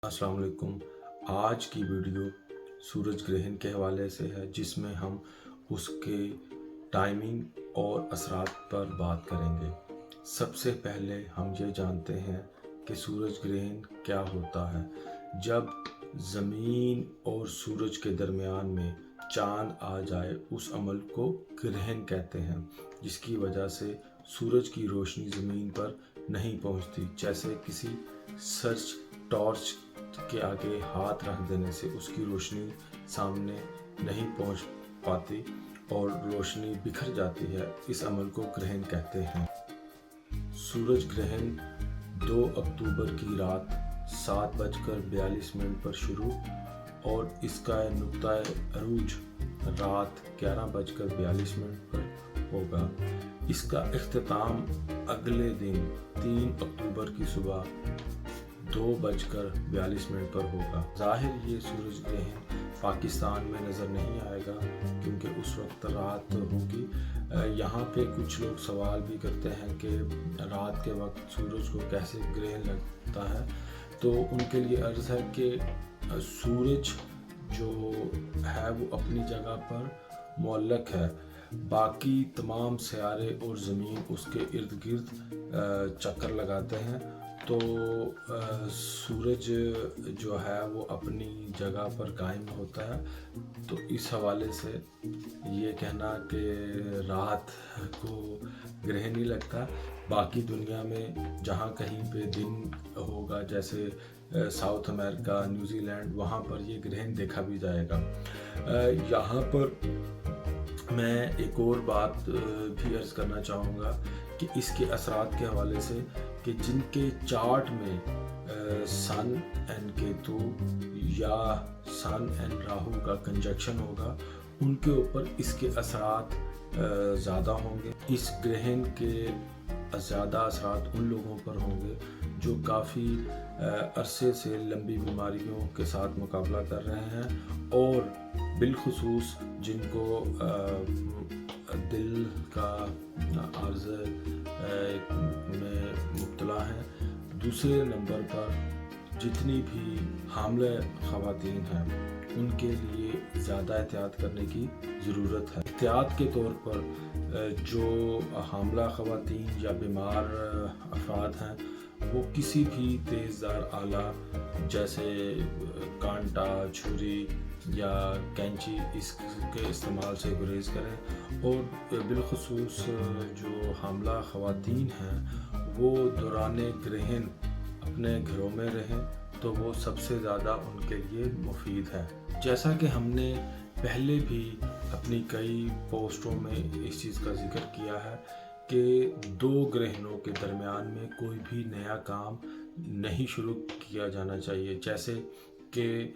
अस्सलाम वालेकुम। आज की वीडियो सूरज ग्रहण के हवाले से है, जिसमें हम उसके टाइमिंग और असरात पर बात करेंगे। सबसे पहले हम ये जानते हैं कि सूरज ग्रहण क्या होता है। जब ज़मीन और सूरज के दरमियान में चांद आ जाए, उस अमल को ग्रहण कहते हैं, जिसकी वजह से सूरज की रोशनी ज़मीन पर नहीं पहुंचती। जैसे किसी सर्च टॉर्च के आगे हाथ रख देने से उसकी रोशनी सामने नहीं पहुंच पाती और रोशनी बिखर जाती है। इस अमल को ग्रहण कहते हैं। सूरज ग्रहण 2 अक्टूबर की रात 7:42 पर शुरू और इसका नुक्ताए अरूज रात 11:42 पर होगा। इसका इख्तिताम अगले दिन 3 अक्टूबर की सुबह 2:42 पर होगा। ज़ाहिर ये सूरज ग्रहण पाकिस्तान में नज़र नहीं आएगा क्योंकि उस वक्त रात होगी। यहाँ पे कुछ लोग सवाल भी करते हैं कि रात के वक्त सूरज को कैसे ग्रहण लगता है, तो उनके लिए अर्ज़ है कि सूरज जो है वो अपनी जगह पर मुअल्लक है। बाकी तमाम सियारे और ज़मीन उसके इर्द गिर्द चक्कर लगाते हैं, तो सूरज जो है वो अपनी जगह पर कायम होता है। तो इस हवाले से ये कहना कि रात को ग्रहण नहीं लगता। बाकी दुनिया में जहाँ कहीं पे दिन होगा, जैसे साउथ अमेरिका, न्यूजीलैंड, वहाँ पर ये ग्रहण देखा भी जाएगा। यहाँ पर मैं एक और बात भी अर्ज़ करना चाहूँगा कि इसके असरात के हवाले से कि जिनके चार्ट में सन एंड केतु या सन एंड राहु का कंजक्शन होगा, उनके ऊपर इसके असरात ज़्यादा होंगे। इस ग्रहण के ज़्यादा असरात उन लोगों पर होंगे जो काफ़ी अरसे से लंबी बीमारियों के साथ मुकाबला कर रहे हैं और बिलखुसूस जिनको दिल का अर्ज़ में मुब्तला हैं। दूसरे नंबर पर जितनी भी हामिला ख़वातीन हैं, उनके लिए ज़्यादा एहतियात करने की ज़रूरत है। एहतियात के तौर पर जो हामिला ख़वातीन या बीमार अफराद हैं, वो किसी भी तेज़दार आला जैसे कांटा, छुरी या कैंची इसके इस्तेमाल से गुरेज करें और बिलखुसूस जो हामिला ख़वातीन हैं वो दौराने ग्रहण अपने घरों में रहें, तो वो सबसे ज़्यादा उनके लिए मुफीद है। जैसा कि हमने पहले भी अपनी कई पोस्टों में इस चीज़ का जिक्र किया है कि 2 ग्रहणों के दरमियान में कोई भी नया काम नहीं शुरू किया जाना चाहिए। जैसे कि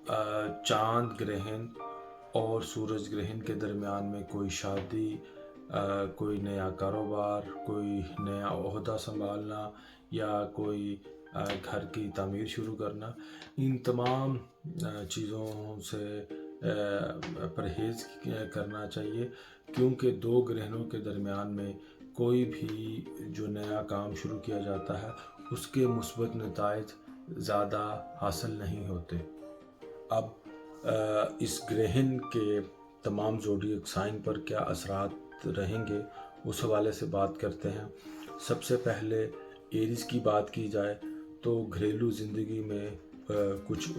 चांद ग्रहण और सूरज ग्रहण के दरमियान में कोई शादी, कोई नया कारोबार, कोई नया ओहदा संभालना या कोई घर की तामीर शुरू करना, इन तमाम चीज़ों से परहेज़ करना चाहिए, क्योंकि 2 ग्रहणों के दरमियान में कोई भी जो नया काम शुरू किया जाता है उसके मुस्बत नताइज ज़्यादा हासिल नहीं होते। अब इस ग्रहण के तमाम ज़ोडिएक साइन पर क्या असरात रहेंगे, उस हवाले से बात करते हैं। सबसे पहले एरीज़ की बात की जाए तो घरेलू ज़िंदगी में कुछ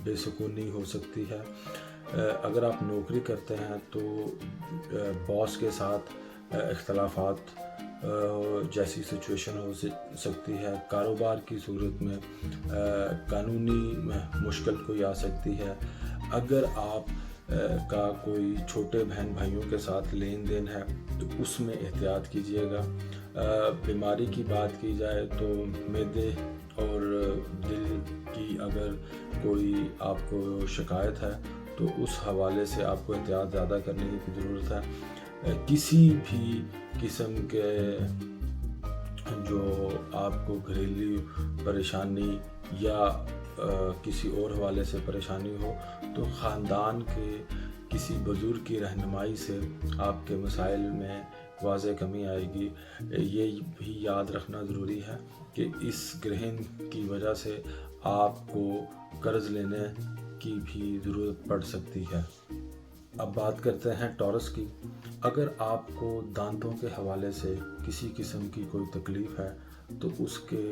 बेसुकूनी हो सकती है। अगर आप नौकरी करते हैं तो बॉस के साथ इख्तलाफात जैसी सिचुएशन हो सकती है। कारोबार की सूरत में कानूनी मुश्किल कोई आ सकती है। अगर आप का कोई छोटे बहन भाइयों के साथ लेन देन है तो उसमें एहतियात कीजिएगा। बीमारी की बात की जाए तो मैदे और दिल की अगर कोई आपको शिकायत है तो उस हवाले से आपको एहतियात ज़्यादा करने की ज़रूरत है। किसी भी किस्म के जो आपको घरेलू परेशानी या किसी और हवाले से परेशानी हो तो ख़ानदान के किसी बुज़ुर्ग की रहनुमाई से आपके मसाइल में वाज़े कमी आएगी। ये भी याद रखना ज़रूरी है कि इस ग्रहण की वजह से آپ کو قرض لینے کی بھی ضرورت پڑ سکتی ہے۔ اب بات کرتے ہیں ٹورس کی۔ اگر آپ کو دانتوں کے حوالے سے کسی قسم کی کوئی تکلیف ہے تو اس کے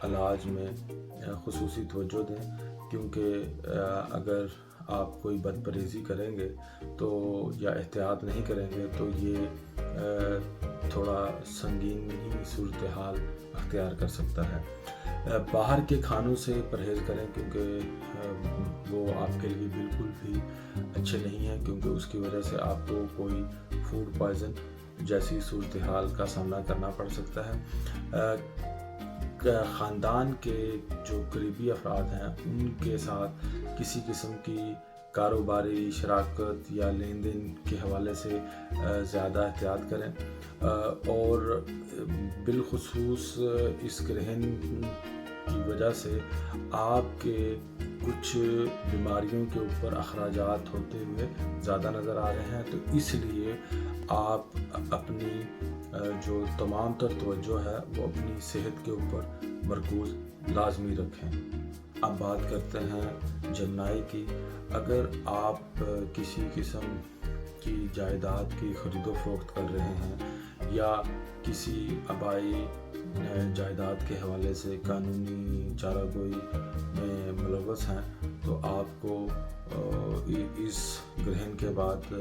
علاج میں خصوصی توجہ دیں، کیونکہ اگر آپ کوئی بد پرہیزی کریں گے تو یا احتیاط نہیں کریں گے تو یہ تھوڑا سنگین ہی صورتحال اختیار کر سکتا ہے۔ باہر کے کھانوں سے پرہیز کریں، کیونکہ وہ آپ کے لیے بالکل بھی اچھے نہیں ہیں، کیونکہ اس کی وجہ سے آپ کو کوئی فوڈ پوائزن جیسی صورتحال کا سامنا کرنا پڑ سکتا ہے۔ خاندان کے جو قریبی افراد ہیں ان کے ساتھ کسی قسم کی کاروباری شراکت یا لین دین کے حوالے سے زیادہ احتیاط کریں، اور بالخصوص اس گرہن کی وجہ سے آپ کے کچھ بیماریوں کے اوپر اخراجات ہوتے ہوئے زیادہ نظر آ رہے ہیں، تو اس لیے آپ اپنی جو تمام تر توجہ ہے وہ اپنی صحت کے اوپر مرکوز لازمی رکھیں۔ اب بات کرتے ہیں جمنائی کی۔ اگر آپ کسی قسم کی جائیداد کی خرید و فروخت کر رہے ہیں یا کسی آبائی جائیداد کے حوالے سے قانونی چارہ گوئی میں ملوث ہیں تو آپ کو اس گرہن کے بعد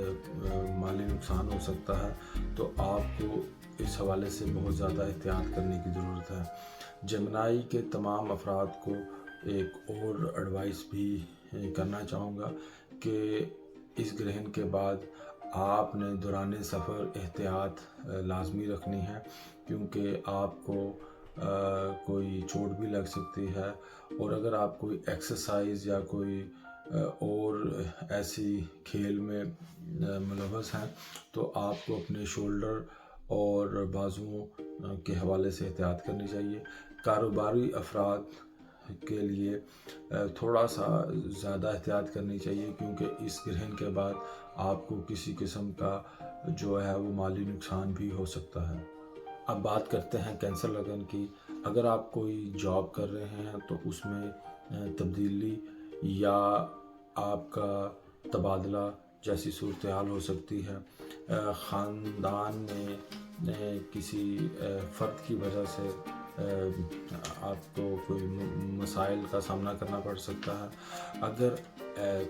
مالی نقصان ہو سکتا ہے، تو آپ کو اس حوالے سے بہت زیادہ احتیاط کرنے کی ضرورت ہے۔ جمنائی کے تمام افراد کو ایک اور ایڈوائس بھی کرنا چاہوں گا کہ اس گرہن کے بعد آپ نے دوران سفر احتیاط لازمی رکھنی ہے، کیونکہ آپ کو کوئی چوٹ بھی لگ سکتی ہے، اور اگر آپ کوئی ایکسرسائز یا کوئی اور ایسی کھیل میں ملوث ہیں تو آپ کو اپنے شولڈر اور بازوؤں کے حوالے سے احتیاط کرنی چاہیے۔ کاروباری افراد کے لیے تھوڑا سا زیادہ احتیاط کرنی چاہیے، کیونکہ اس گرہن کے بعد آپ کو کسی قسم کا جو ہے وہ مالی نقصان بھی ہو سکتا ہے۔ اب بات کرتے ہیں کینسر لگن کی۔ اگر آپ کوئی جاب کر رہے ہیں تو اس میں تبدیلی یا آپ کا تبادلہ جیسی صورتحال ہو سکتی ہے۔ خاندان میں کسی فرد کی وجہ سے آپ کو کوئی مسائل کا سامنا کرنا پڑ سکتا ہے۔ اگر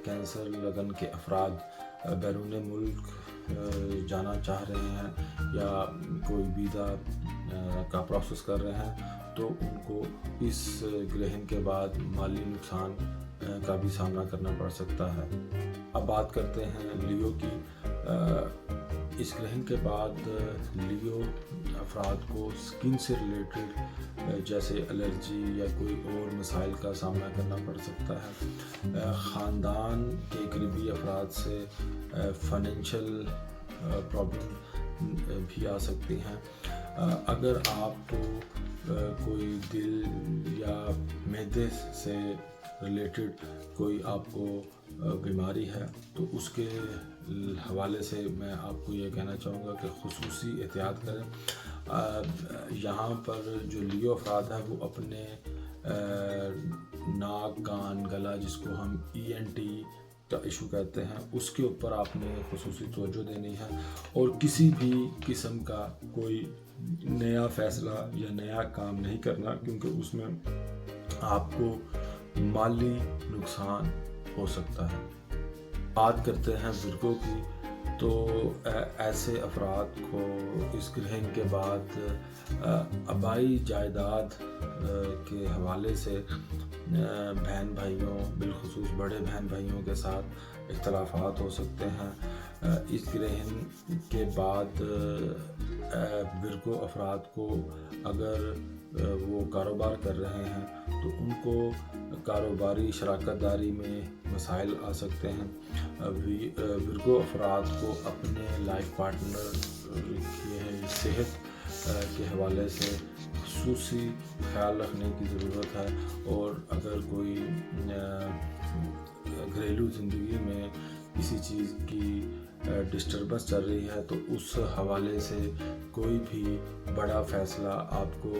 کینسر لگن کے افراد بیرون ملک جانا چاہ رہے ہیں یا کوئی ویزا کا پروسیس کر رہے ہیں تو ان کو اس گرہن کے بعد مالی نقصان کا بھی سامنا کرنا پڑ سکتا ہے۔ اب بات کرتے ہیں لیو کی۔ اس گرہن کے بعد لیو افراد کو سکن سے ریلیٹڈ جیسے الرجی یا کوئی اور مسائل کا سامنا کرنا پڑ سکتا ہے۔ خاندان کے قریبی افراد سے فائنینشیل پرابلم بھی آ سکتی ہیں۔ اگر آپ کو کوئی دل یا معدے سے ریلیٹڈ کوئی آپ کو بیماری ہے تو اس کے حوالے سے میں آپ کو یہ کہنا چاہوں گا کہ خصوصی احتیاط کریں۔ یہاں پر جو لیو افراد ہیں وہ اپنے ناک، کان، گلا جس کو ہم ENT کا ایشو کہتے ہیں اس کے اوپر آپ نے خصوصی توجہ دینی ہے، اور کسی بھی قسم کا کوئی نیا فیصلہ یا نیا کام نہیں کرنا، کیونکہ اس میں آپ کو مالی نقصان ہو سکتا ہے۔ بات کرتے ہیں ورگو کی۔ تو ایسے افراد کو اس گرہن کے بعد آبائی جائیداد کے حوالے سے بہن بھائیوں، بالخصوص بڑے بہن بھائیوں کے ساتھ اختلافات ہو سکتے ہیں۔ اس گرہن کے بعد ورگو افراد کو اگر وہ کاروبار کر رہے ہیں تو ان کو کاروباری شراکت داری میں مسائل آ سکتے ہیں۔ ورگو افراد کو اپنے لائف پارٹنر کی صحت کے حوالے سے خصوصی خیال رکھنے کی ضرورت ہے، اور اگر کوئی گھریلو زندگی میں کسی چیز کی ڈسٹربنس چل رہی ہے تو اس حوالے سے کوئی بھی بڑا فیصلہ آپ کو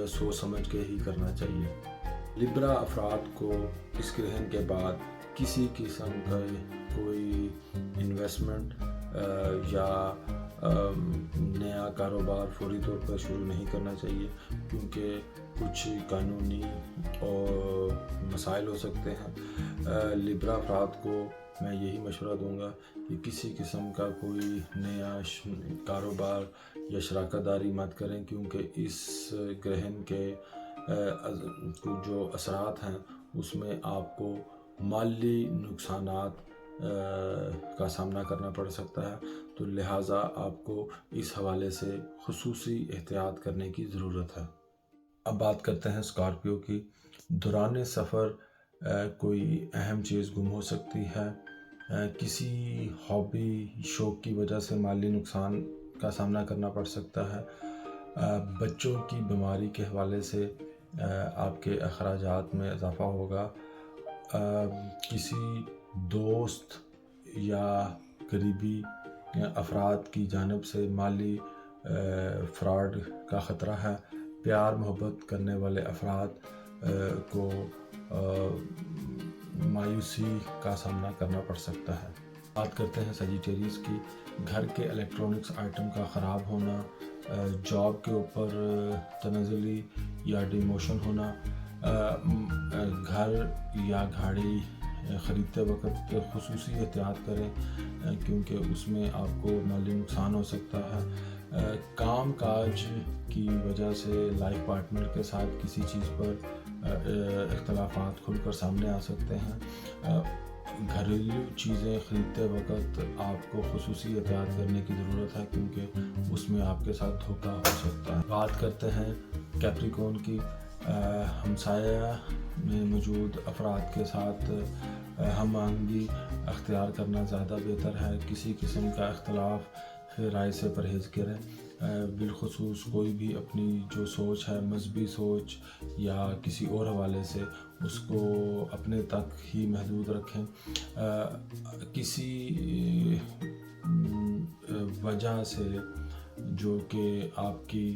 سوچ سمجھ کے ہی کرنا چاہیے۔ लिब्रा अफराद को इस ग्रहण के बाद किसी किस्म का कोई इन्वेस्टमेंट या नया कारोबार फौरी तौर पर शुरू नहीं करना चाहिए, क्योंकि कुछ कानूनी और मसाइल हो सकते हैं। लिब्रा अफराद को मैं यही मशवरा दूंगा कि किसी किस्म का कोई नया कारोबार या शराकत दारी मत करें, क्योंकि इस ग्रहण के जो असरात हैं उसमें आपको माली नुकसानात का सामना करना पड़ सकता है। तो लिहाजा आपको इस हवाले से खुसूसी एहतियात करने की ज़रूरत है। अब बात करते हैं स्कॉर्पियो की। दौरान सफ़र कोई अहम चीज़ गुम हो सकती है, किसी हॉबी शौक़ की वजह से माली नुकसान का सामना करना पड़ सकता है, बच्चों की बीमारी के हवाले से आपके अखराजात में इजाफ़ा होगा, किसी दोस्त या करीबी अफराद की जानिब से माली फ्रॉड का ख़तरा है, प्यार मोहब्बत करने वाले अफराद को मायूसी का सामना करना पड़ सकता है। बात करते हैं सजिटेरियस की। घर के इलेक्ट्रॉनिक्स आइटम का ख़राब होना, जॉब के ऊपर तनज़ुली या डिमोशन होना, घर या गाड़ी ख़रीदते वक्त खुसूसी एहतियात करें, क्योंकि उसमें आपको माली नुकसान हो सकता है। काम काज की वजह से लाइफ पार्टनर के साथ किसी चीज़ पर इख्तलाफात खुलकर सामने आ सकते हैं। घरेलू चीज़ें ख़रीदते वक्त आपको खुसूसी एहतियात करने की ज़रूरत है, क्योंकि उसमें आपके साथ धोखा हो सकता है। बात करते हैं कैप्रिकॉर्न की। हमसाया में मौजूद अफराद के साथ हम आहंगी अख्तियार करना ज़्यादा बेहतर है। किसी किस्म का इख्तलाफ राय से परहेज़ करें, बिलखुसूस कोई भी अपनी जो सोच है, मजहबी सोच या किसी और हवाले से, उसको अपने तक ही महदूद रखें। किसी वजह से जो कि आपकी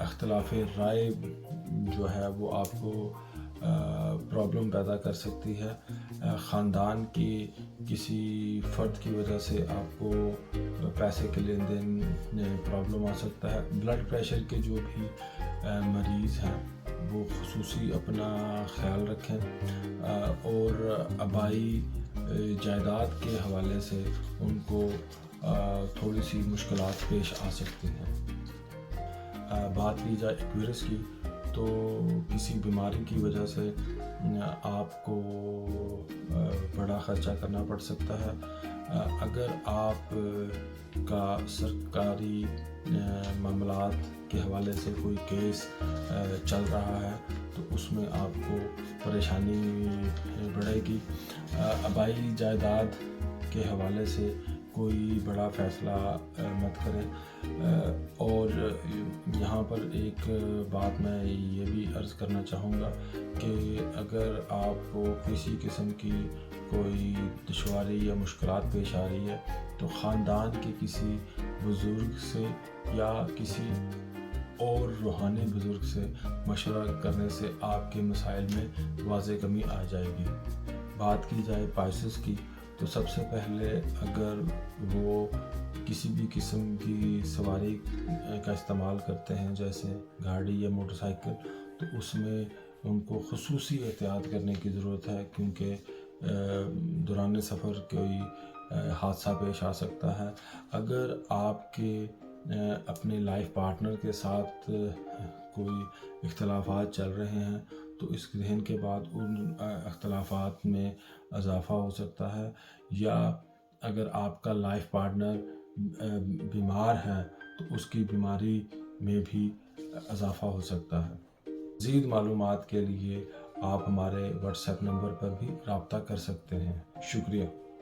अख्तलाफ राय जो है वो आपको प्रॉब्लम पैदा कर सकती है। ख़ानदान की किसी फ़र्द की वजह से आपको पैसे के लेन देन में प्रॉब्लम आ सकता है। ब्लड प्रेशर के जो भी मरीज़ हैं वो खुसूसी अपना ख्याल रखें, और आबाई जायदाद के हवाले से उनको थोड़ी सी मुश्किलात पेश आ सकती हैं। बात की जाए एक्वेरियस की, तो किसी बीमारी की वजह से आपको बड़ा ख़र्चा करना पड़ सकता है। अगर आप का सरकारी मामलात के हवाले से कोई केस चल रहा है तो उसमें आपको परेशानी बढ़ेगी। आबाई जायदाद के हवाले से कोई बड़ा फ़ैसला मत करें। और यहाँ पर एक बात मैं ये भी अर्ज़ करना चाहूँगा कि अगर आपको किसी किस्म की कोई दुश्वारी या मुश्किलात पेश आ रही है तो ख़ानदान के किसी बुज़ुर्ग से या किसी और रूहानी बुज़ुर्ग से मशवरा करने से आपके मसाइल में वाज़ेह कमी आ जाएगी। बात की जाए पाइसेस की, तो सबसे पहले अगर वो किसी भी किस्म की सवारी का इस्तेमाल करते हैं, जैसे गाड़ी या मोटरसाइकिल, तो उसमें उनको खुसूसी एहतियात करने की ज़रूरत है, क्योंकि दौरान सफ़र कोई हादसा पेश आ सकता है। अगर आपके अपने लाइफ पार्टनर के साथ कोई इख्तलाफात चल रहे हैं तो इस ग्रहण के बाद उन इख्तलाफात में इजाफ़ा हो सकता है, या अगर आपका लाइफ पार्टनर बीमार है तो उसकी बीमारी में भी इजाफ़ा हो सकता है। मज़ीद मालूमात के लिए आप हमारे व्हाट्सएप नंबर पर भी रब्ता कर सकते हैं। शुक्रिया।